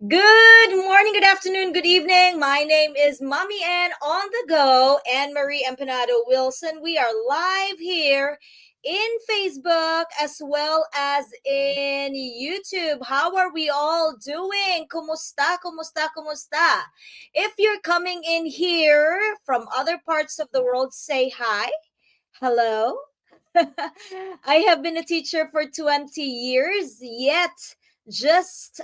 Good morning, good afternoon, good evening. My name is Mommy Ann on the go, Anne Marie Empanado Wilson. We are live here in Facebook as well as in YouTube. How are we all doing? Kumusta, kumusta, kumusta? If you're coming in here from other parts of the world, say hi. Hello. I have been a teacher for 20 years, yet just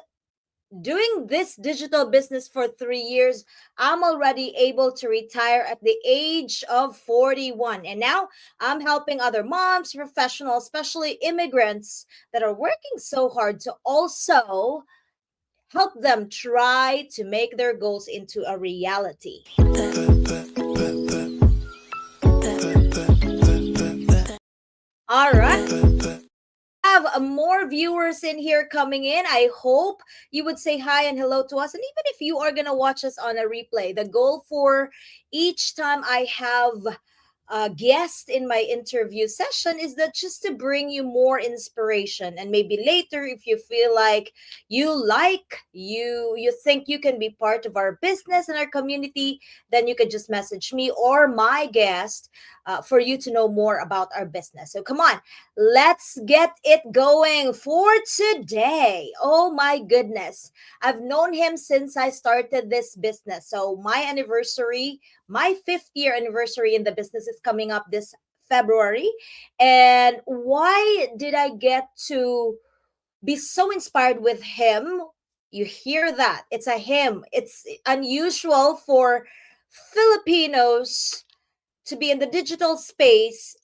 doing this digital business for 3 years, I'm already able to retire at the age of 41. And now I'm helping other moms, professionals, especially immigrants that are working so hard to also help them try to make their goals into a reality. All right. Have more viewers in here coming in. I hope you would say hi and hello to us. And even if you are going to watch us on a replay, the goal for each time I have a guest in my interview session is that just to bring you more inspiration, and maybe later if you feel like you think you can be part of our business and our community, then you can just message me or my guest for you to know more about our business. So come on, let's get it going for today. Oh my goodness. I've known him since I started this business. So my fifth year anniversary in the business is coming up this February. And why did I get to be so inspired with him? You hear that? It's a him. It's unusual for Filipinos to be in the digital space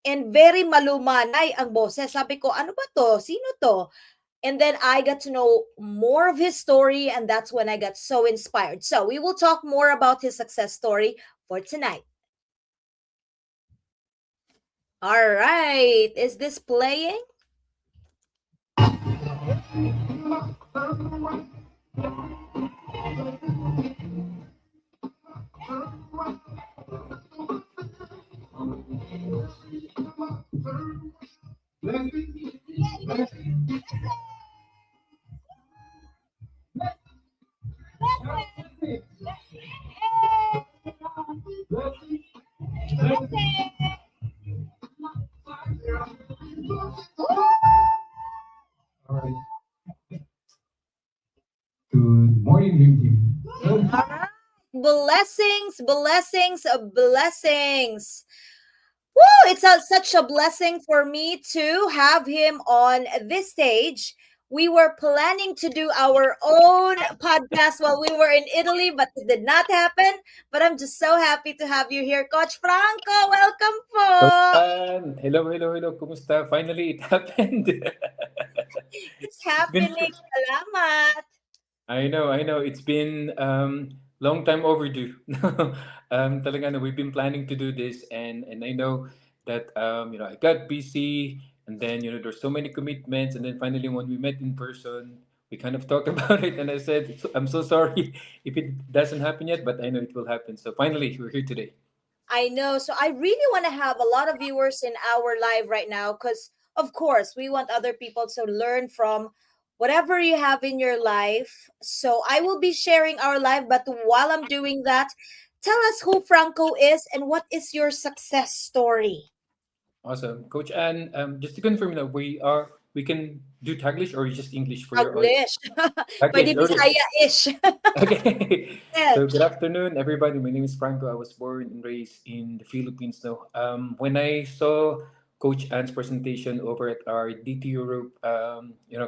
and very malumanay ang boses. Sabi ko, ano ba to? Sino to? And then I got to know more of his story, and that's when I got so inspired. So we will talk more about his success story for tonight. All right. Is this playing? Good morning, Jim. All right. Blessings, blessings, blessings. Woo! It's such a blessing for me to have him on this stage. We were planning to do our own podcast while we were in Italy, but it did not happen. But I'm just so happy to have you here, Coach Franco. Welcome po. Hello, hello, hello. Kumusta? Finally, it happened. It's It's been, happening. Salamat. I know. It's been long time overdue. Talaga na, we've been planning to do this, and I know that I got busy, and then there's so many commitments, and then finally when we met in person, we kind of talked about it, and I said I'm so sorry if it doesn't happen yet, but I know it will happen. So finally, we're here today. I know. So I really want to have a lot of viewers in our live right now because, of course, we want other people to learn from whatever you have in your life. So I will be sharing our live, but while I'm doing that, tell us who Franco is and what is your success story. Awesome, Coach Anne. Just to confirm that we can do Taglish or just English for your audience. Taglish. Pwede Taglish, okay. Bisaya-ish. Okay. Yes. So good afternoon, everybody. My name is Franco. I was born and raised in the Philippines. Now, when I saw Coach Anne's presentation over at our DT Europe,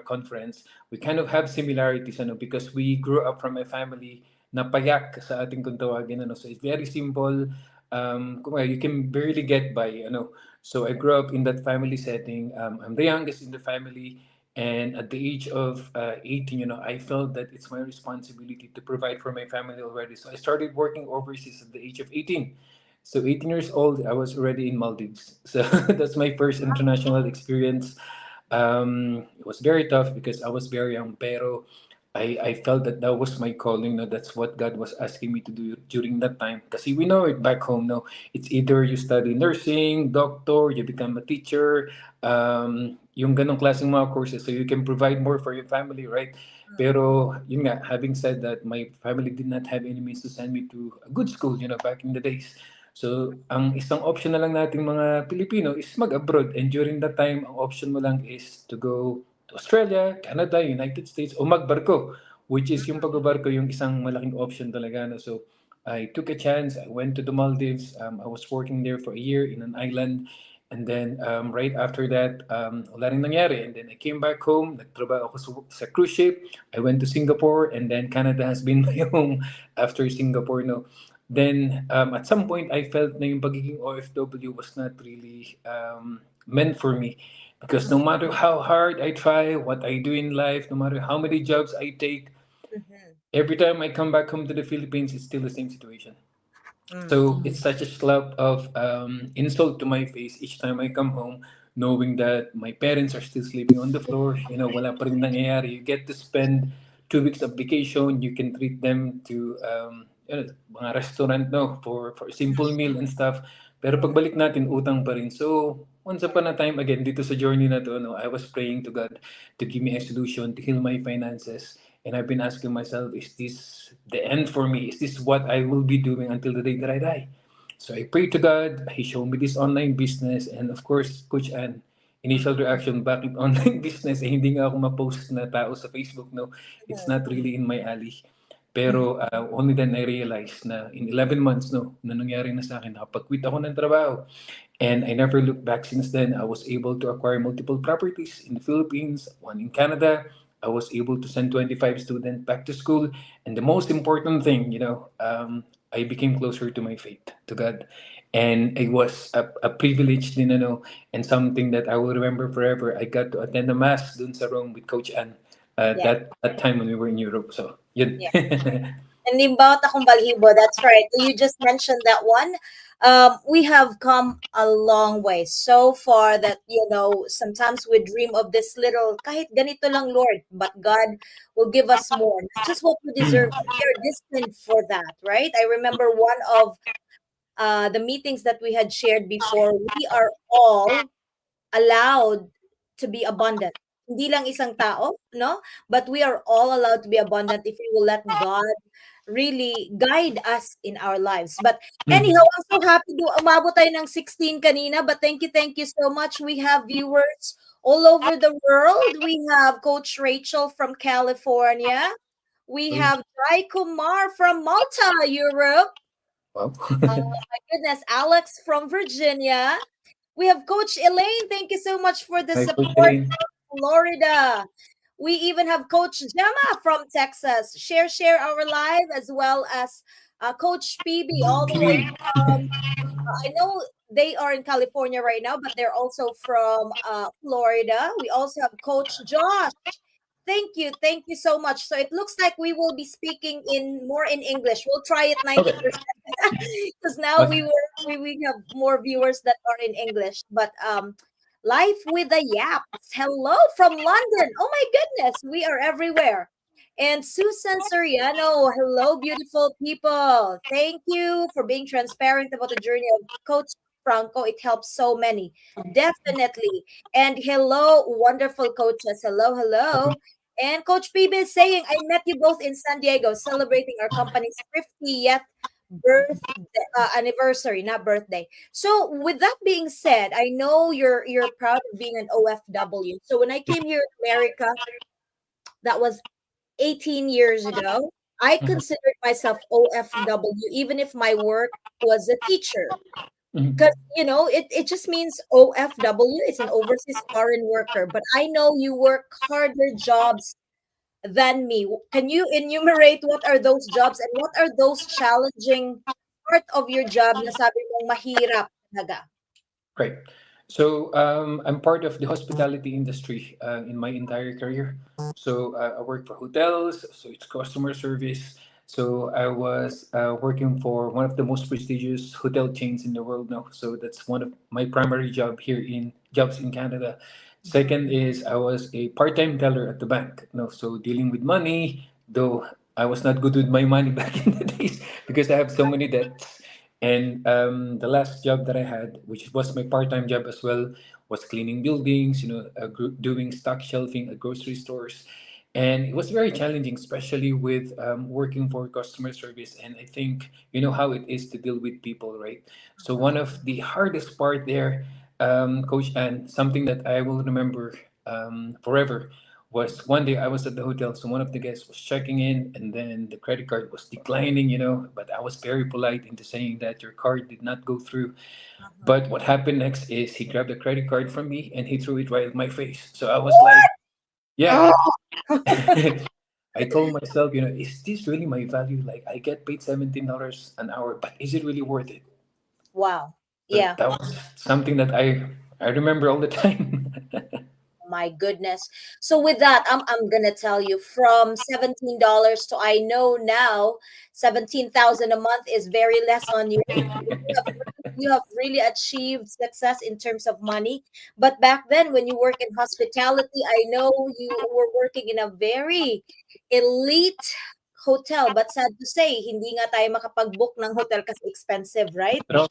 conference, we kind of have similarities, because we grew up from a family na payak sa ating kung tawagin, So it's very simple. Kumbaga, you can barely get by. So I grew up in that family setting. I'm the youngest in the family. And at the age of 18, I felt that it's my responsibility to provide for my family already. So I started working overseas at the age of 18. So 18 years old, I was already in Maldives. So that's my first international experience. It was very tough because I was very young. Pero I felt that that was my calling. No, that's what God was asking me to do during that time. Kasi we know it back home. No, it's either you study nursing, doctor, you become a teacher, yung ganong klaseng mga courses, so you can provide more for your family, right? Pero yun nga, having said that, my family did not have any means to send me to a good school, back in the days. So, ang isang option na lang nating mga Pilipino is mag-abroad. And during that time, ang option mo lang is to go to Australia, Canada, United States, o magbarko, which is yung pagbabarko yung isang malaking option talaga. No? So, I took a chance. I went to the Maldives. I was working there for a year in an island. And then, right after that, wala rin nangyari. And then I came back home. Nagtrabaho ako sa cruise ship. I went to Singapore. And then Canada has been my home after Singapore. No? Then, at some point, I felt na yung pagiging OFW was not really meant for me. Because no matter how hard I try, what I do in life, no matter how many jobs I take, Mhm. every time I come back home to the Philippines, it's still the same situation. Mm. So it's such a slap of insult to my face each time I come home, knowing that my parents are still sleeping on the floor. Wala pa rin nangyayari. You get to spend 2 weeks of vacation. You can treat them to mga restaurant, no, for a simple meal and stuff. Pero pagbalik natin, utang pa rin. So, once upon a time, again, dito sa journey na to, no, I was praying to God to give me a solution to heal my finances. And I've been asking myself, is this the end for me? Is this what I will be doing until the day that I die? So I prayed to God. He showed me this online business. And of course, Coach Ann, initial reaction, bakit online business? Hindi nga ako ma-post na tao sa Facebook. No, it's not really in my alley. Mhm. Pero only then I realized na in 11 months, no, na nangyari na sa akin, nakapag-quit ako ng trabaho. And I never looked back since then. I was able to acquire multiple properties in the Philippines, one in Canada. I was able to send 25 students back to school. And the most important thing, I became closer to my faith, to God. And it was a privilege din, and something that I will remember forever. I got to attend a mass dun sa Rome with Coach Ann Yeah. that time when we were in Europe. So, yun. Yeah. And limbaw akong balahibo. That's right. You just mentioned that one. We have come a long way so far that, sometimes we dream of this little, kahit ganito lang, Lord, but God will give us more. Not just what we deserve, but we are destined for that, right? I remember one of the meetings that we had shared before. We are all allowed to be abundant. Hindi lang isang tao, no? But we are all allowed to be abundant if we will let God really guide us in our lives. But anyhow, I'm so happy to umabot tayo ng 16 kanina. But thank you so much. We have viewers all over the world. We have Coach Rachel from California. We have Jai Kumar from Malta, Europe. Wow. My goodness, Alex from Virginia. We have Coach Elaine. Thank you so much for the Hi, Coach support Elaine. from Florida. We even have Coach Gemma from Texas. Share our live, as well as Coach PB all the way from, I know they are in California right now, but they're also from Florida. We also have Coach Josh. Thank you so much. So it looks like we will be speaking in more in English. We'll try it Okay. 90%, because now Okay. we have more viewers that are in English. But life with the yaps. Hello from London. Oh my goodness, we are everywhere. And Susan Soriano, hello, beautiful people. Thank you for being transparent about the journey of Coach Franco. It helps so many. Definitely. And hello, wonderful coaches. Hello. And Coach PB is saying, I met you both in San Diego celebrating our company's 50th anniversary, not birthday. So with that being said, I know you're proud of being an OFW. So when I came here in America, that was 18 years ago, I Mhm. considered myself OFW, even if my work was a teacher. Mhm. Because, it just means OFW, it's an overseas foreign worker. But I know you work harder jobs than me. Can you enumerate what are those jobs and what are those challenging part of your job na sabi mong mahirap talaga? Right. So I'm part of the hospitality industry in my entire career. So I work for hotels, so it's customer service. So I was working for one of the most prestigious hotel chains in the world now. So that's one of my primary jobs in Canada. Second is I was a part-time teller at the bank. No, so dealing with money, though I was not good with my money back in the days because I have so many debts. And the last job that I had, which was my part-time job as well, was cleaning buildings, doing stock shelving at grocery stores. And it was very challenging, especially with working for customer service. And I think you know how it is to deal with people, right? So one of the hardest part there, Coach Ann, something that I will remember forever was one day I was at the hotel. So one of the guests was checking in, and then the credit card was declining, but I was very polite into saying that your card did not go through. Uh-huh. But what happened next is he grabbed the credit card from me and he threw it right at my face. So I was like, yeah. Oh, I told myself, is this really my value? Like I get paid $17 an hour, but is it really worth it? wow. So Yeah. that was something that I remember all the time. My goodness. So with that, I'm gonna tell you from $17 to I know now 17,000 a month is very less on you. You have really achieved success in terms of money. But back then, when you work in hospitality, I know you were working in a very elite hotel. But sad to say, hindi nga tayo makapag-book ng hotel kasi expensive, right? No?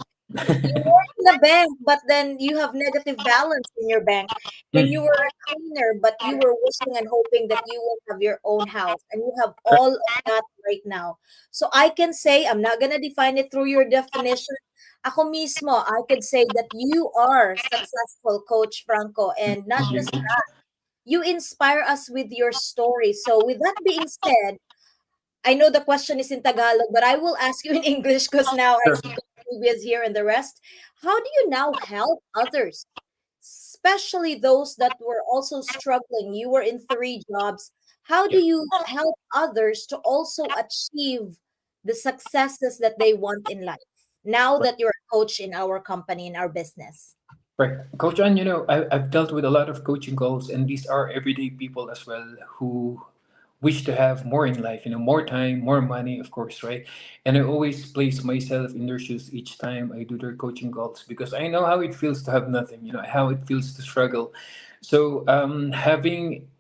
You work in the bank, but then you have negative balance in your bank. Then you Mm, were a cleaner, but you were wishing and hoping that you will have your own house, and you have correct. all of that right now. So I can say, I'm not gonna define it through your definition. Ako mismo, I could say that you are successful, Coach Franco, and not Thank just you. you inspire us with your story. So with that being said, I know the question is in Tagalog, but I will ask you in English because now I Sure. see previous here and the rest. How do you now help others, especially those that were also struggling? You were in three jobs. How do Yeah. you help others to also achieve the successes that they want in life? Now Right. that you're a coach in our company, in our business. Right. Coach An, I've dealt with a lot of coaching calls, and these are everyday people as well who wish to have more in life, more time, more money, of course, right? And I always place myself in their shoes each time I do their coaching calls because I know how it feels to have nothing, how it feels to struggle. So, having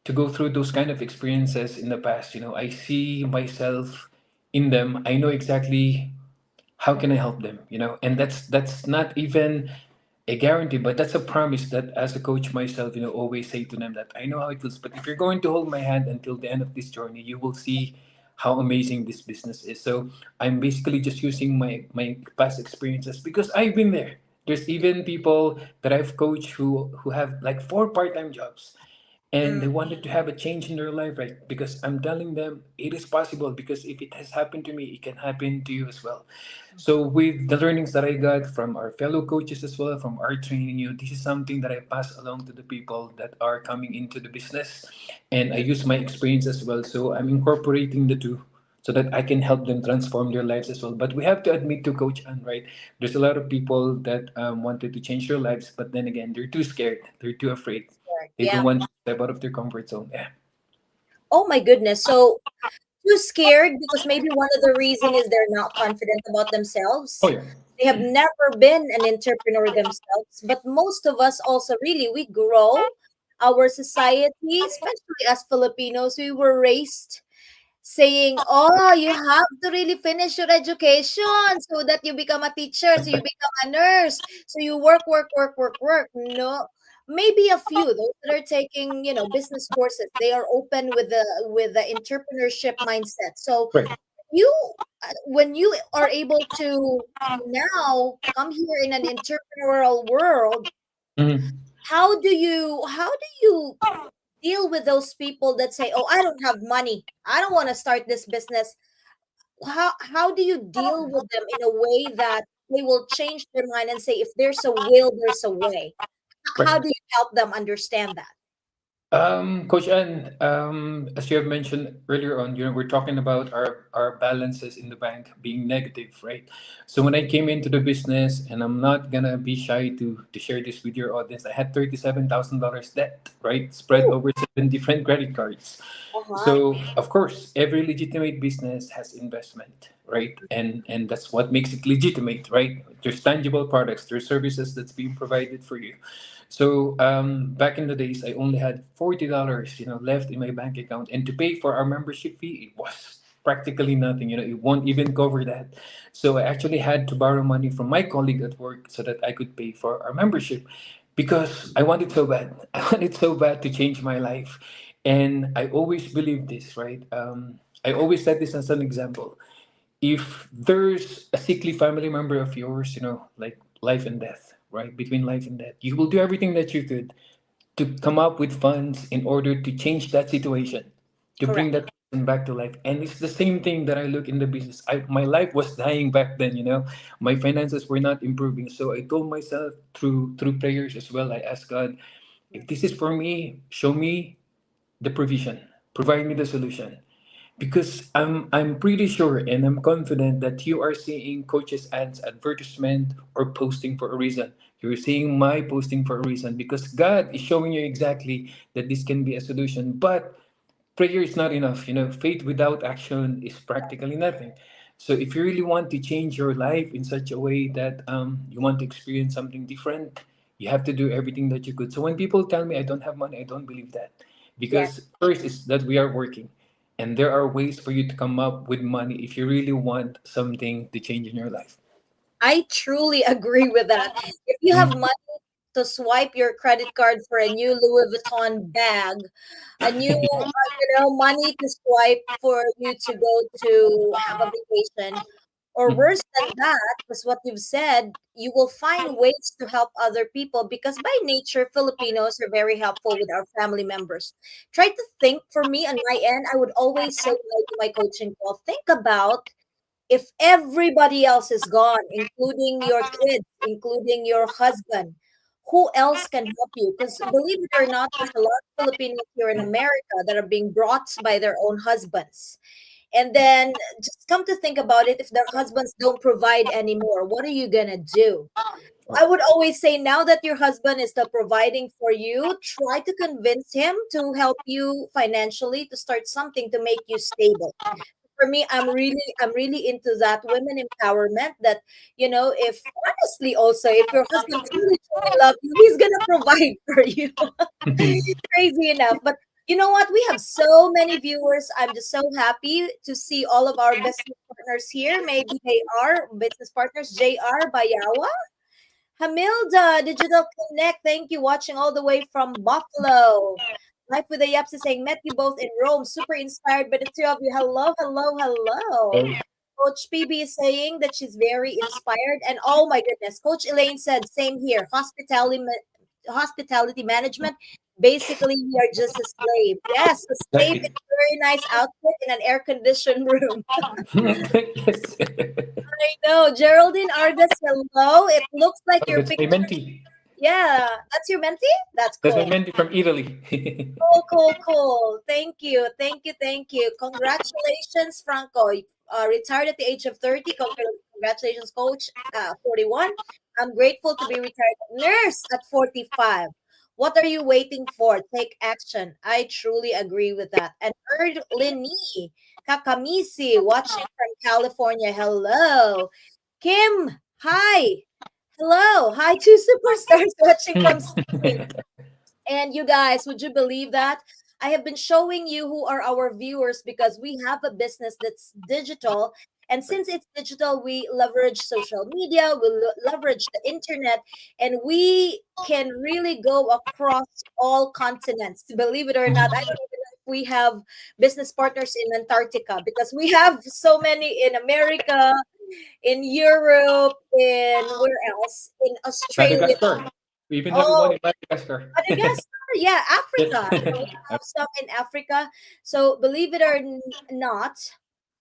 to go through those kind of experiences in the past, I see myself in them. I know exactly how can I help them, and that's not even a guarantee, but that's a promise that as a coach myself, always say to them that I know how it feels, but if you're going to hold my hand until the end of this journey, you will see how amazing this business is. So I'm basically just using my past experiences because I've been there. There's even people that I've coached who have like four part-time jobs and Mm, they wanted to have a change in their life, right? Because I'm telling them it is possible, because if it has happened to me, it can happen to you as well. So with the learnings that I got from our fellow coaches as well, from our training, this is something that I pass along to the people that are coming into the business, and I use my experience as well. So I'm incorporating the two so that I can help them transform their lives as well. But we have to admit to Coach Ann, right? There's a lot of people that wanted to change their lives, but then again, they're too scared, they're too afraid, correct. they don't Yeah. want to step out of their comfort zone. Yeah. Oh my goodness. So too scared because maybe one of the reason is they're not confident about Oh themselves. yeah. They have never been an entrepreneur themselves, but most of us also really we grow our society, especially as Filipinos, we were raised saying, "Oh, you have to really finish your education so that you become a teacher, so you become a nurse, so you work, work, work, work, work." No, maybe a few those that are taking, business courses, they are open with the entrepreneurship mindset. So Right. you, when you are able to now come here in an entrepreneurial world, Mhm. how do you deal with those people that say, "Oh, I don't have money. I don't want to start this business." How do you deal with them in a way that they will change their mind and say, if there's a will, there's a way? How Right. do you help them understand that? Coach Ann, as you have mentioned earlier on, we're talking about our balances in the bank being negative, right? So when I came into the business, and I'm not gonna be shy to share this with your audience, I had $37,000 debt, right, spread Ooh, over. 7 different credit cards. Uh-huh. So of course, every legitimate business has investment, right? And that's what makes it legitimate, right? There's tangible products, there's services that's being provided for you. So back in the days, I only had $40, left in my bank account, and to pay for our membership fee, it was practically nothing. It won't even cover that. So I actually had to borrow money from my colleague at work so that I could pay for our membership because I wanted so bad. I wanted so bad to change my life. And I always believe this, right? I always set this as an example. If there's a sickly family member of yours, like life and death, right? Between life and death, you will do everything that you could to come up with funds in order to change that situation, to bring Correct. that person back to life. And it's the same thing that I look in the business. My life was dying back then, my finances were not improving. So I told myself through prayers as well, I asked God, if this is for me, show me the provision, provide me the solution. Because I'm pretty sure and I'm confident that you are seeing Coach's ads advertisement or posting for a reason. You're seeing my posting for a reason because God is showing you exactly that this can be a solution. But prayer is not enough. Faith without action is practically nothing. So if you really want to change your life in such a way that you want to experience something different, you have to do everything that you could. So when people tell me I don't have money, I don't believe that. Yes. Because first is that we are working. And there are ways for you to come up with money if you really want something to change in your life. I truly agree with that. If you have Mm. money to swipe your credit card for a new Louis Vuitton bag, a new, money to swipe for you to go to have a vacation, or Mm. worse than that, is what you've said, you will find ways to help other people because by nature, Filipinos are very helpful with our family members. Try to think for me on my end, I would always say to my coaching call, think about if everybody else is gone, including your kids, including your husband, who else can help you? Because believe it or not, there's a lot of Filipinos here in America that are being brought by their own husbands. And then just come to think about it, if their husbands don't provide anymore, what are you gonna do? I would always say now that your husband is still providing for you, try to convince him to help you financially to start something to make you stable. For me, I'm really into that women empowerment, that if honestly also if your husband truly loves you, he's gonna provide for you. Crazy enough. But you know what, we have so many viewers. I'm just so happy to see all of our business partners here. Maybe they are business partners. JR Bayawa, Hamilda, Digital Connect, thank you. Watching all the way from Buffalo. Life with the Yaps is saying, met you both in Rome. Super inspired by the two of you. Hello, hello, hello. Oh, Coach PB is saying that she's very inspired. And oh my goodness, Coach Elaine said, same here. Hospitality management. Basically, we are just a slave. Yes, a slave in exactly. a very nice outfit in an air conditioned room. Yes. I know. Geraldine Argas, hello. It looks like Oh, your that's my picture. mentee. Yeah, that's your mentee? That's That's my cool. mentee from Italy. Cool, cool, cool. Thank you. Thank you. Thank you. Congratulations, Franco. Retired at the age of 30. Congratulations, coach. 41. I'm grateful to be retired nurse at 45. What are you waiting for? Take action. I truly agree with that. And Lini Kakamisi, watching from California. Hello. Kim, hi. Hello. Hi, two superstars watching from Spain. And you guys, would you believe that? I have been showing you who are our viewers because we have a business that's digital. And since it's digital, we leverage social media, we leverage the internet, and we can really go across all continents. Believe it or not, I don't even know if we have business partners in Antarctica because we have so many in America, in Europe, in where else? In Australia. Madagascar. We even have one Oh, in Madagascar. Madagascar, yeah, Yes. Africa. We have some in Africa. So believe it or not,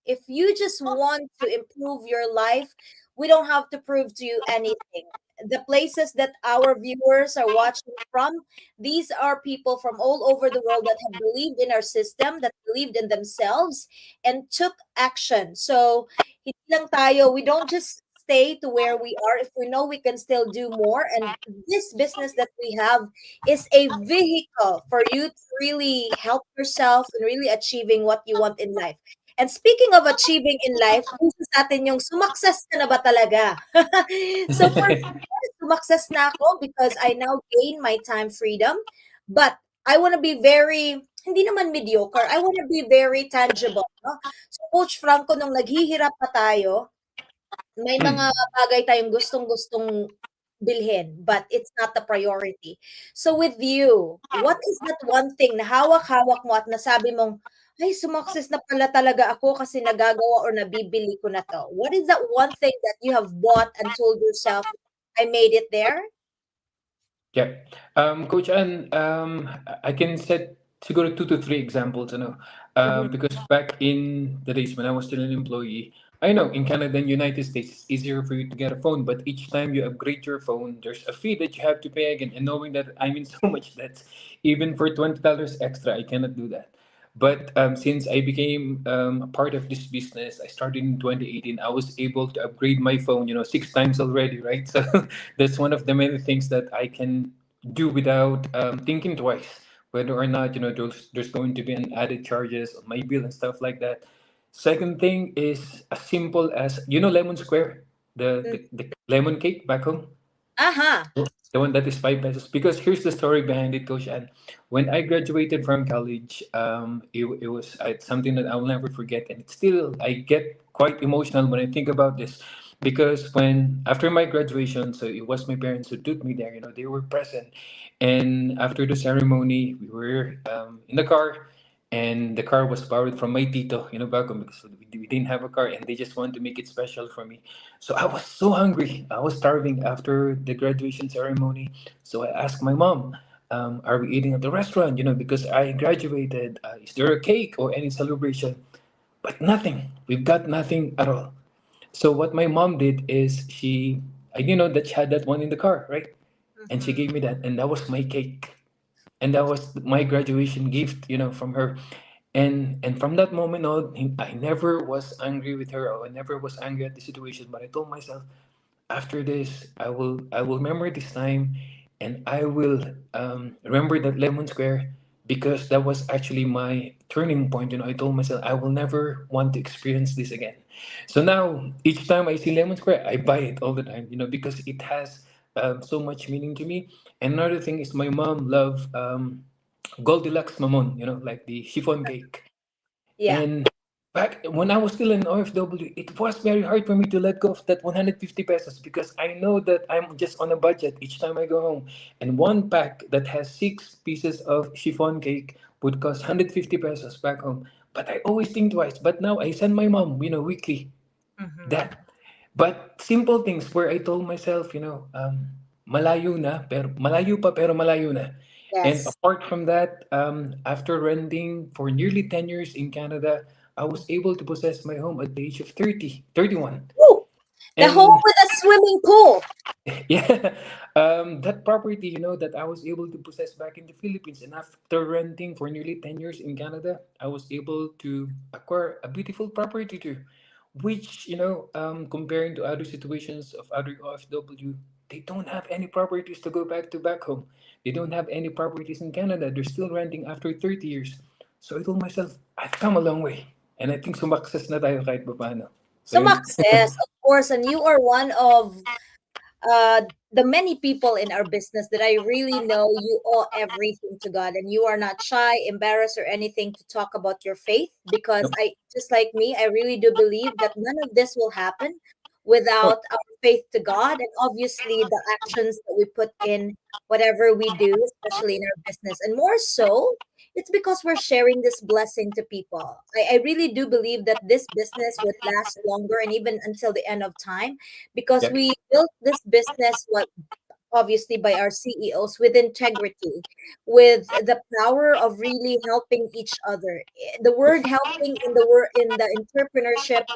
if you just want to improve your life, we don't have to prove to you anything. The places that our viewers are watching from, these are people from all over the world that have believed in our system, that believed in themselves, and took action. So, hindi lang tayo, we don't just stay to where we are if we know we can still do more. And this business that we have is a vehicle for you to really help yourself and really achieving what you want in life. And speaking of achieving in life, uso sa atin yung sumakses ka na ba talaga? So for sumakses na ako because I now gain my time freedom. But I want to be very, hindi naman mediocre, I want to be very tangible. No? So Coach Franco, nung naghihirap pa tayo, may mga Mm. bagay tayong gustong-gustong bilhin, but it's not the priority. So with you, what is that one thing na hawak-hawak mo at nasabi mong, ay, sumakses na pala talaga ako kasi nagagawa or nabibili ko na to? What is that one thing that you have bought and told yourself, I made it there? Yeah. Coach Ann, I can set siguro 2 to 3 examples, Mhm. because back in the days when I was still an employee, I know in Canada and United States, it's easier for you to get a phone, but each time you upgrade your phone, there's a fee that you have to pay again. And knowing that I'm in so much debt, even for $20 extra, I cannot do that. But since I became a part of this business, I started in 2018. I was able to upgrade my phone, 6 times already, right? So that's one of the many things that I can do without thinking twice, whether or not there's going to be an added charges on my bill and stuff like that. Second thing is as simple as lemon square, the lemon cake back home. Aha. The one that is 5 pesos. Because here's the story behind it, Coach Ann. When I graduated from college, it was something that I'll never forget, and it's still I get quite emotional when I think about this, because when after my graduation, so it was my parents who took me there. They were present, and after the ceremony, we were in the car, and the car was borrowed from my tito, back home, because we didn't have a car, and they just wanted to make it special for me. So I was so hungry. I was starving after the graduation ceremony. So I asked my mom, "Are we eating at the restaurant? Because I graduated. Is there a cake or any celebration?" But nothing. We've got nothing at all. So what my mom did is I didn't know that she had that one in the car, right? And she Mhm. gave me that, and that was my cake, and that was my graduation gift, from her. And from that moment on, I never was angry with her, or I never was angry at the situation. But I told myself, after this, I will remember this time, and I will remember that lemon square, because that was actually my turning point. I told myself I will never want to experience this again. So now each time I see lemon square, I buy it all the time. Because it has so much meaning to me. And another thing is my mom love Goldilocks mamon. Like the chiffon cake. Yeah. And back when I was still in OFW, it was very hard for me to let go of that 150 pesos, because I know that I'm just on a budget each time I go home. And one pack that has 6 pieces of chiffon cake would cost 150 pesos back home. But I always think twice. But now I send my mom, weekly Mhm. that. But simple things where I told myself, malayo na, pero malayo pa pero malayo na. And Yes. apart from that, after renting for nearly 10 years in Canada, I was able to possess my home at the age of 30, 31. Woo! The home And with a swimming pool. yeah, that property, that I was able to possess back in the Philippines. And after renting for nearly 10 years in Canada, I was able to acquire a beautiful property too, which, comparing to other situations of other OFW, they don't have any properties to go back to back home. They don't have any properties in Canada. They're still renting after 30 years. So I told myself, I've come a long way. And I think sumakses na tayo kahit paano. So Some yun. access, of course, and you are one of uh, the many people in our business that I really know you owe everything to God, and you are not shy, embarrassed, or anything to talk about your faith, because Nope. I, just like me, I really do believe that none of this will happen Oh, without our faith to God, and obviously the actions that we put in whatever we do, especially in our business. And more so, it's because we're sharing this blessing to people. I really do believe that this business would last longer and even until the end of time, because yeah. we built this business, what, obviously by our CEOs, with integrity, with the power of really helping each other. The word helping in the word in the entrepreneurship,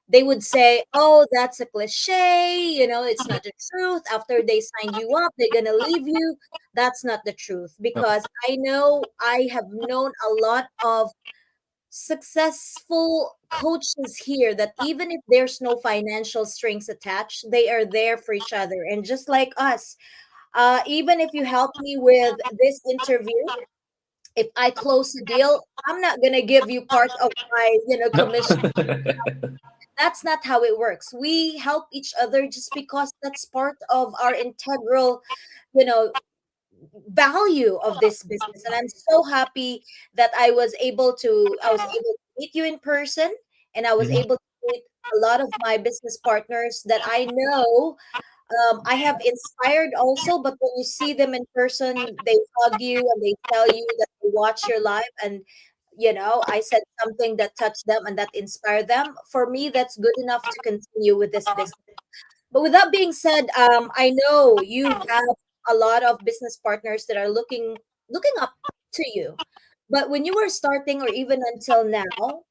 they would say, "Oh, that's a cliche. It's not the truth. After they sign you up, they're gonna leave you." That's not the truth, No. because I have known a lot of successful coaches here that even if there's no financial strings attached, they are there for each other. And just like us, even if you help me with this interview, if I close a deal, I'm not gonna give you part of my, No. commission. That's not how it works. We help each other just because that's part of our integral, you know, value of this business. And I'm so happy that I was able to meet you in person, and I was Mhm. able to meet a lot of my business partners that I know, I have inspired also. But when you see them in person, they hug you and they tell you that they watch your live, and I said something that touched them and that inspired them. For me, that's good enough to continue with this business. But with that being said, I know you have a lot of business partners that are looking up to you. But when you were starting, or even until now,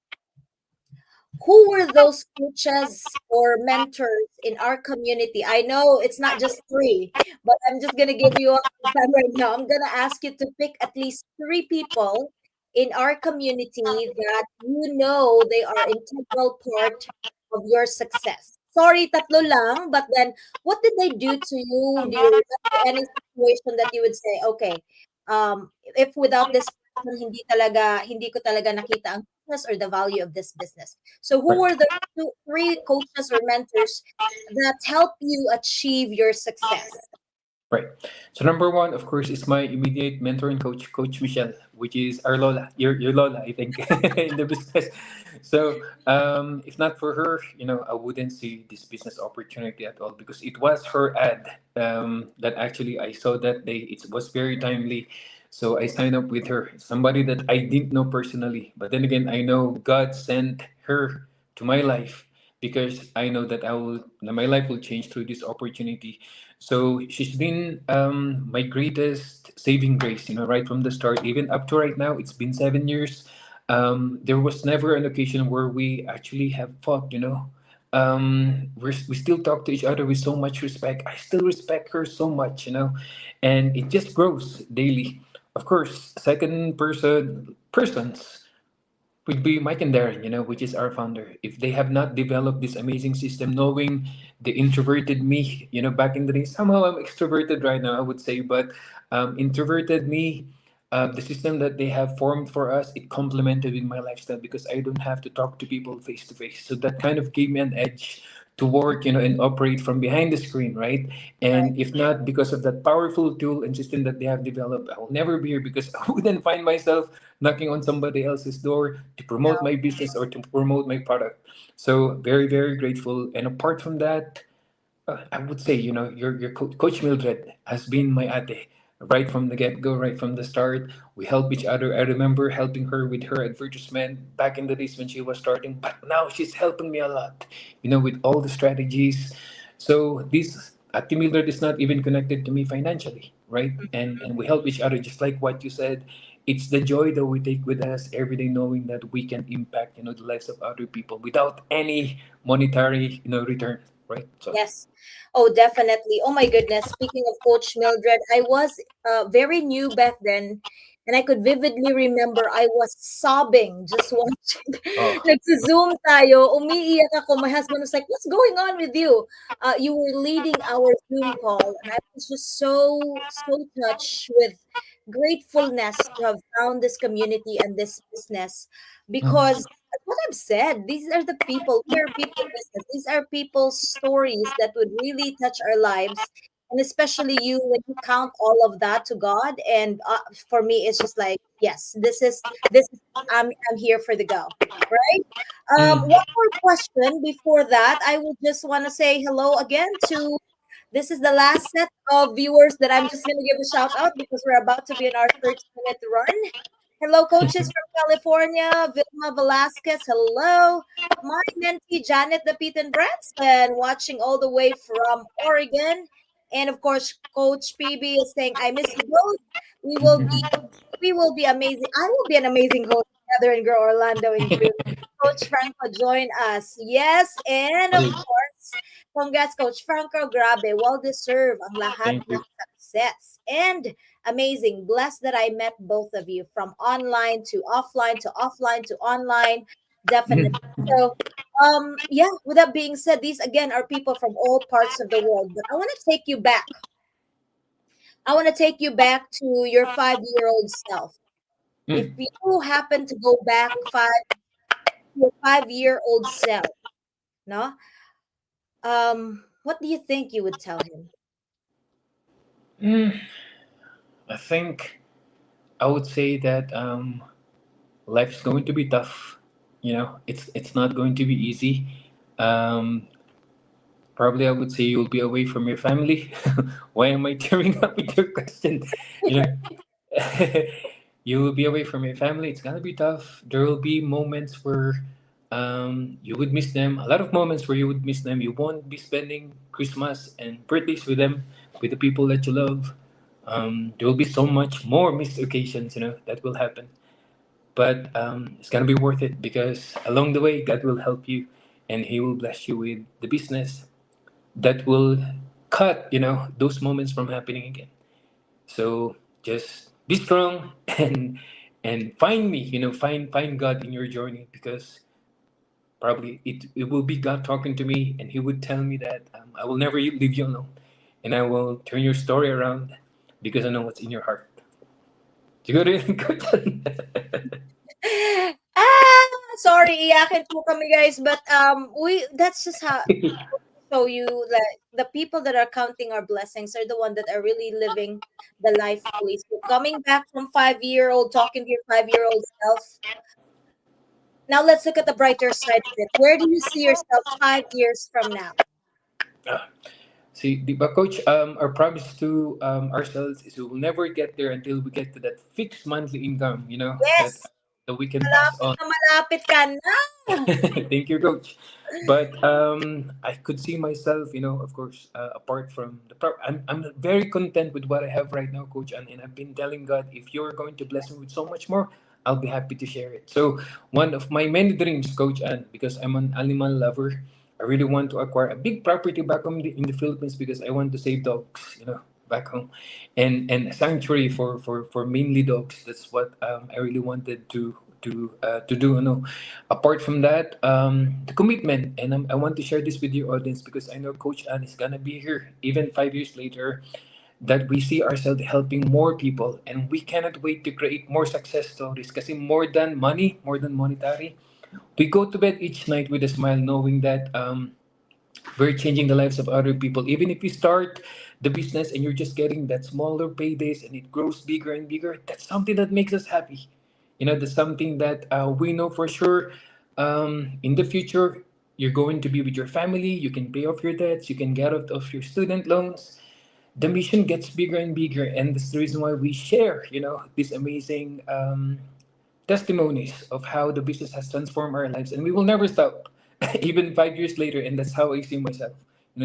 who were those coaches or mentors in our community? I know it's not just three, but I'm just gonna give you a hard time right now. I'm gonna ask you to pick at least three people in our community that they are integral part of your success. Sorry, tatlo lang, but then what did they do to you? Do you remember any situation that you would say, okay, if without this person, hindi ko talaga nakita ang business or the value of this business. So, who Right. were the three coaches or mentors that help you achieve your success? Right. So number one, of course, is my immediate mentor and coach, Coach Michelle, which is our Lola, your Lola, I think, in the business. So if not for her, I wouldn't see this business opportunity at all, because it was her ad that actually I saw that day. It was very timely. So I signed up with her, somebody that I didn't know personally. But then again, I know God sent her to my life, because I know that my life will change through this opportunity. So she's been my greatest saving grace, right from the start, even up to right now. It's been 7 years. There was never an occasion where we actually have fought. We still talk to each other with so much respect. I still respect her so much, and it just grows daily. Of course, second persons would be Mike and Darren, which is our founder. If they have not developed this amazing system, knowing the introverted me, back in the day, somehow I'm extroverted right now, I would say, but introverted me, the system that they have formed for us, it complemented with my lifestyle, because I don't have to talk to people face to face. So that kind of gave me an edge to work, and operate from behind the screen, right? Right. And if not because of that powerful tool and system that they have developed, I will never be here, because I wouldn't find myself knocking on somebody else's door to promote No. my business or to promote my product. So very, very grateful. And apart from that, I would say, your coach Mildred has been my ate right from the get go, right from the start. We help each other. I remember helping her with her advertisement back in the days when she was starting, but now she's helping me a lot, with all the strategies. So this Ate Mildred is not even connected to me financially, right? And we help each other, just like what you said. It's the joy that we take with us every day, knowing that we can impact, the lives of other people without any monetary, return, right? So. Yes. Oh, definitely. Oh my goodness. Speaking of Coach Mildred, I was very new back then, and I could vividly remember I was sobbing just watching. Oh. Nagsa-Zoom tayo, umiiyak ako. My husband was like, "What's going on with you?" You were leading our Zoom call, and I was just so touched with gratefulness to have found this community and this business, because what I've said, these are the people, we are people business. These are people's stories that would really touch our lives. And especially you, when you count all of that to God. And for me, it's just like, yes, I'm here for the go. Right? Mm. One more question before that. I would just want to say hello again to, this is the last set of viewers that I'm just going to give a shout out because we're about to be in our 30-minute run. Hello, coaches from California. Vilma Velasquez, hello. My mentee, Janet the Pete and Branson, watching all the way from Oregon. And of course, Coach PB is saying, I miss you both. We will be we will be amazing. I will be an amazing host together in Girl Orlando in June. Coach Franco, join us. Yes, and of course, congrats, Coach Franco. Grabe, well deserved ang lahat Thank ng you. success. And amazing. Blessed that I met both of you from online to offline to offline to online. Definitely. So, yeah, with that being said, these again are people from all parts of the world. But I want to take you back. I want to take you back to your 5 year old self. If Mm. you happen to go back your 5 year old self, no, what do you think you would tell him? Mm. I think I would say that life's going to be tough. It's not going to be easy. Um, Probably I would say you'll be away from your family. Why am I tearing up with your question? You know, you will be away from your family. It's gonna be tough. There will be moments where you would miss them. A lot of moments where you would miss them. You won't be spending Christmas and birthdays with them, with the people that you love. There will be so much more missed occasions, that will happen. But it's gonna be worth it because along the way, God will help you, and He will bless you with the business that will cut those moments from happening again. So just be strong and find me, find God in your journey, because probably it will be God talking to me, and He would tell me that I will never leave you alone, and I will turn your story around because I know what's in your heart. You got it. Ah, sorry, iyakin po kami guys, but we that's just how show you like the people that are counting our blessings are the one that are really living the life fully. So coming back from 5 year old, talking to your 5 year old self. Now let's look at the brighter side of it. Where do you see yourself 5 years from now? Ah, see, Coach, our promise to ourselves is we will never get there until we get to that fixed monthly income, that Yes, that we can pass malapit on. na malapit ka na. Thank you, Coach. But I could see myself, of course, apart from I'm very content with what I have right now, Coach, and I've been telling God, if you're going to bless me with so much more, I'll be happy to share it. So one of my many dreams, Coach, and because I'm an animal lover, I really want to acquire a big property back home in the Philippines because I want to save dogs, back home, and a sanctuary for mainly dogs. That's what I really wanted to do. Apart from that, the commitment, and I want to share this with your audience because I know Coach Ann is gonna be here even 5 years later. That we see ourselves helping more people, and we cannot wait to create more success stories. Because more than money, more than monetary, we go to bed each night with a smile, knowing that we're changing the lives of other people. Even if you start the business and you're just getting that smaller paydays and it grows bigger and bigger, that's something that makes us happy. That's something that we know for sure. In the future, you're going to be with your family. You can pay off your debts. You can get out of your student loans. The mission gets bigger and bigger, and that's the reason why we share, these amazing testimonies of how the business has transformed our lives, and we will never stop, even 5 years later. And that's how I see myself,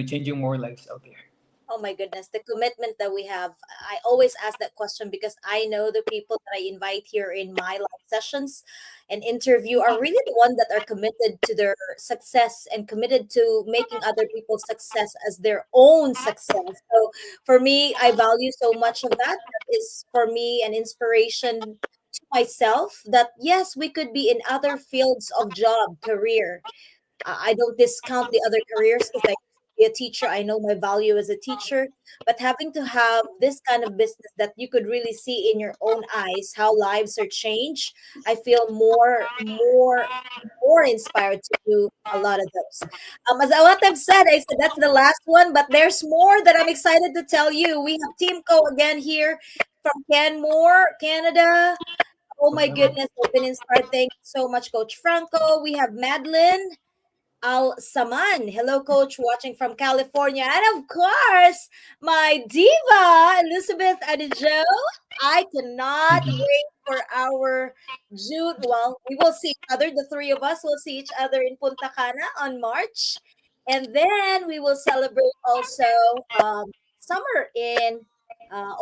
changing more lives out there. Oh my goodness, the commitment that we have. I always ask that question because I know the people that I invite here in my live sessions and interview are really the ones that are committed to their success and committed to making other people's success as their own success. So for me, I value so much of that. That is for me an inspiration to myself that yes, we could be in other fields of job, career. I don't discount the other careers because I used to be a teacher. I know my value as a teacher, but having to have this kind of business that you could really see in your own eyes how lives are changed, I feel more inspired to do a lot of those. As what I've said, I said that's the last one, but there's more that I'm excited to tell you. We have Team Co again here from Canmore, Canada. Oh my goodness, I've been inspired. Thank you so much, Coach Franco. We have Madeline. Al Saman. Hello, coach, watching from California. And of course, my diva, Elizabeth Adijo. I cannot wait for our June. Well, we will see each other. The three of us will see each other in Punta Cana on March. And then we will celebrate also summer in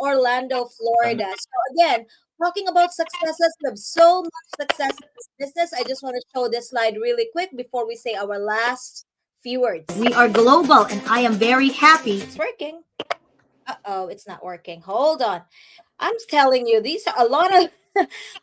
Orlando, Florida. So, again, talking about successes, we have so much success in this business. I just want to show this slide really quick before we say our last few words. We are global, and I am very happy. It's working. Uh-oh, it's not working. Hold on. I'm telling you, these are a lot of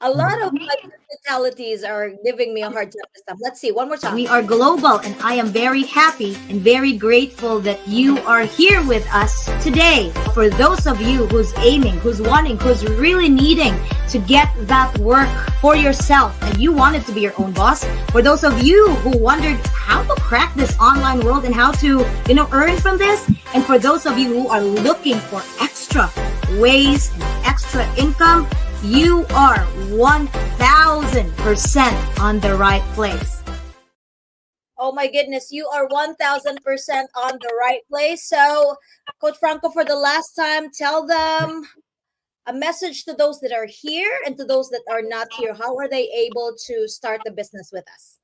a lot of my fatalities are giving me a hard time this time. Let's see, one more time. We are global, and I am very happy and very grateful that you are here with us today. For those of you who's aiming, who's wanting, who's really needing to get that work for yourself and you wanted to be your own boss, for those of you who wondered how to crack this online world and how to, earn from this, and for those of you who are looking for extra ways and extra income, you are 1000% on the right place. Oh my goodness, you are 1000% on the right place. So, Coach Franco, for the last time, tell them a message to those that are here and to those that are not here. How are they able to start the business with us?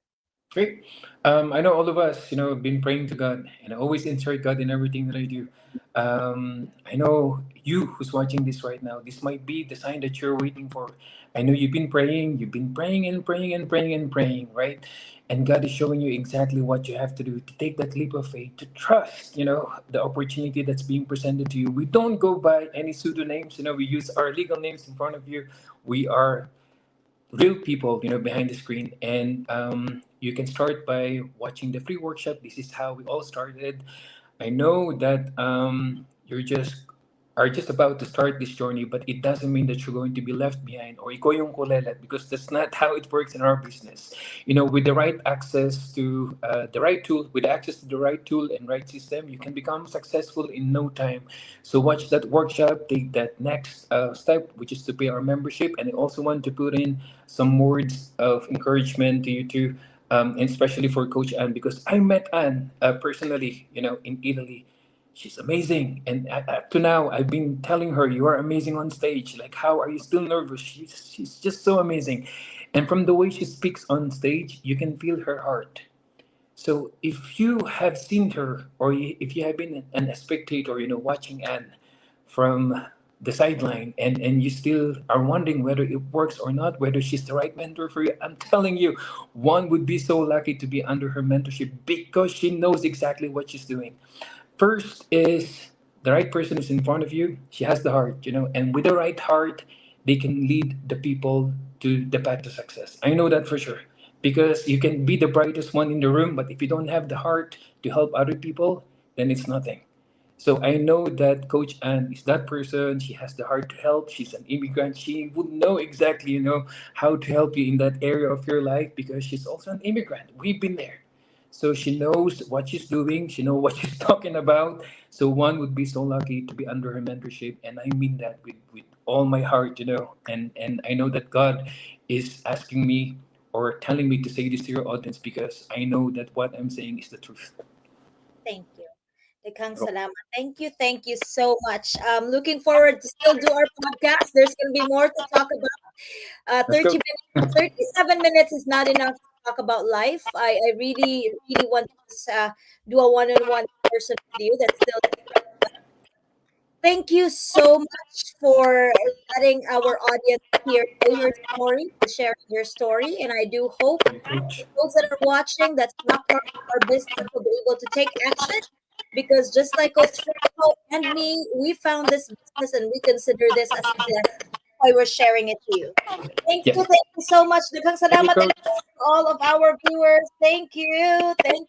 Great. I know all of us, have been praying to God, and I always insert God in everything that I do. I know you who's watching this right now, this might be the sign that you're waiting for. I know you've been praying and praying and praying and praying, right? And God is showing you exactly what you have to do to take that leap of faith, to trust, the opportunity that's being presented to you. We don't go by any pseudonames, we use our legal names in front of you. We are real people behind the screen, and you can start by watching the free workshop. This is how we all started. I know that you're just are just about to start this journey, but it doesn't mean that you're going to be left behind or ikaw yung kulelat, because that's not how it works in our business. With the right access to the right tool, with access to the right tool and right system, you can become successful in no time. So watch that workshop, take that next step, which is to pay our membership. And I also want to put in some words of encouragement to you too, and especially for Coach Anne, because I met Anne personally, in Italy. She's amazing, and up to now, I've been telling her, "You are amazing on stage. Like, how are you still nervous?" She's just so amazing, and from the way she speaks on stage, you can feel her heart. So if you have seen her, or if you have been a spectator, watching Anne from the sideline, and you still are wondering whether it works or not, whether she's the right mentor for you, I'm telling you, one would be so lucky to be under her mentorship because she knows exactly what she's doing. First is the right person is in front of you. She has the heart, and with the right heart, they can lead the people to the path to success. I know that for sure. Because you can be the brightest one in the room, but if you don't have the heart to help other people, then it's nothing. So I know that Coach Ann is that person. She has the heart to help. She's an immigrant. She would know exactly, how to help you in that area of your life because she's also an immigrant. We've been there. So she knows what she's doing. She knows what she's talking about. So one would be so lucky to be under her mentorship. And I mean that with all my heart, And I know that God is asking me or telling me to say this to your audience because I know that what I'm saying is the truth. Thank you. Dekang salamat. Thank you so much. Looking forward to still do our podcast. There's going to be more to talk about. Let's 30 go. minutes, 37 minutes is not enough to talk about life. I really, really want to just, do a one-on-one person with you. That's still thank you so much for letting our audience hear know your story and sharing your story. And I do hope Coach. those that are watching that's not part of our business will be able to take action because just like Coach Franco and me, we found this business and we consider this as a blessing. Why we're sharing it to you. Yes. Thank you so much. Daghang Thank you, salamat Coach. again to all of our viewers. Thank you. Thank